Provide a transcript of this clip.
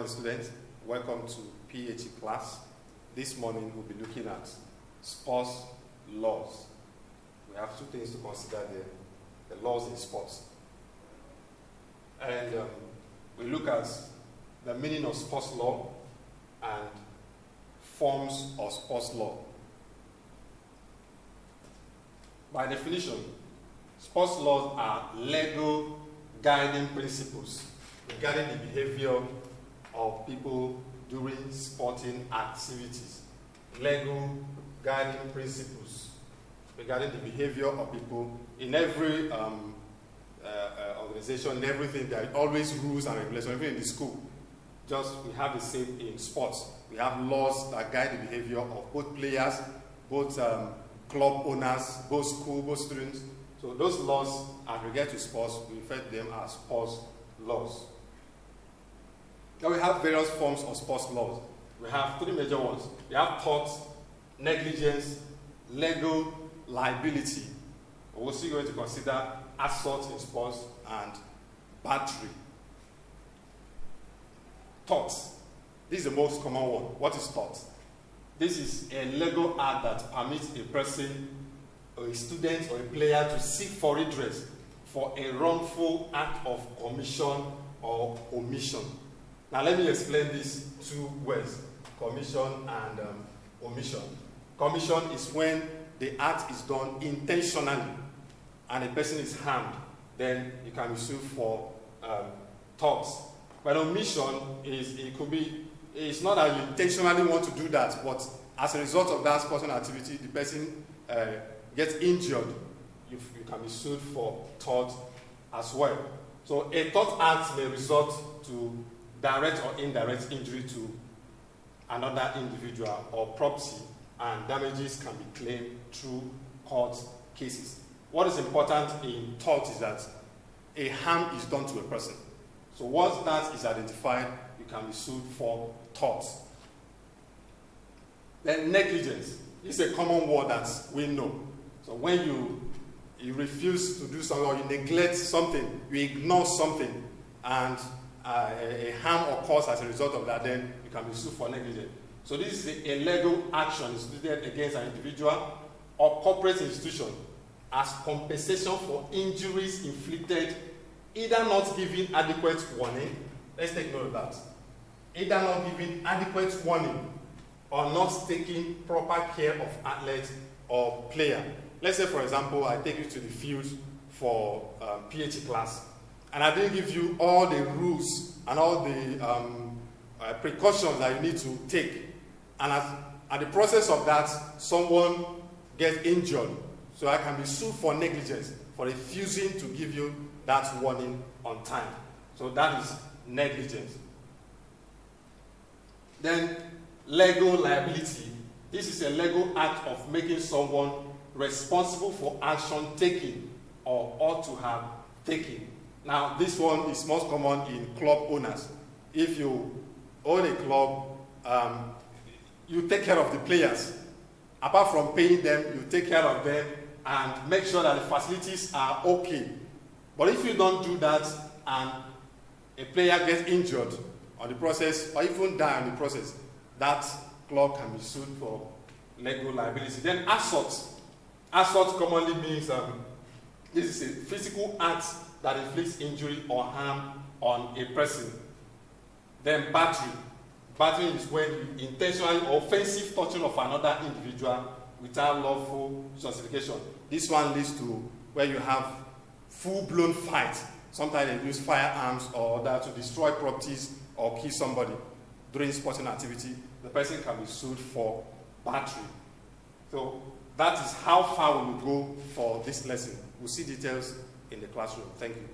morning, students. Welcome to PHE class. This morning we'll be looking at sports laws. We have two things to consider there: the laws in sports. And we look at the meaning of sports law and forms of sports law. By definition, sports laws are legal guiding principles regarding the behavior of people during sporting activities. Legal guiding principles regarding the behavior of people in every organization, in everything. There are always rules and regulations, even in the school. Just we have the same in sports. We have laws that guide the behavior of both players, both club owners, both school, both students. So those laws, as regard to sports, we refer to them as sports laws. Now we have various forms of sports laws. We have three major ones. We have tort, negligence, legal liability. We're also going to consider assault in sports and battery. Tort. This is the most common one. What is tort? This is a legal act that permits a person, or a student, or a player to seek for redress for a wrongful act of commission or omission. Now let me explain these two words, commission and omission. Commission is when the act is done intentionally and a person is harmed, then you can be sued for torts. But omission is, it's not that you intentionally want to do that, but as a result of that sporting activity, the person gets injured, you can be sued for tort as well. So a tort act may result to direct or indirect injury to another individual or property, and damages can be claimed through court cases. What is important in tort is that a harm is done to a person. So once that is identified, you can be sued for tort. Then negligence. This is a common word that we know. So when you refuse to do something, or you neglect something, you ignore something, and a harm occurs as a result of that, then you can be sued for negligence. So this is a legal action instituted against an individual or corporate institution as compensation for injuries inflicted, either not giving adequate warning. Let's take note of that. Either not giving adequate warning or not taking proper care of athlete or player. Let's say, for example, I take you to the field for PHE class, and I didn't give you all the rules and all the precautions that you need to take. And at the process of that, someone gets injured. So I can be sued for negligence, for refusing to give you that warning on time. So that is negligence. Then legal liability. This is a legal act of making someone responsible for action taken or ought to have taken. Now, this one is most common in club owners. If you own a club, you take care of the players. Apart from paying them, you take care of them and make sure that the facilities are okay. But if you don't do that and a player gets injured on the process or even die on the process, that club can be sued for legal liability. Then assault. Assault commonly means this is a physical act that inflicts injury or harm on a person. Then battery. Battery is when you intentionally or offensive touching of another individual without lawful justification. This one leads to where you have full-blown fight. Sometimes they use firearms or that to destroy properties or kill somebody during sporting activity. The person can be sued for battery. So that is how far we will go for this lesson. We'll see details in the classroom. Thank you.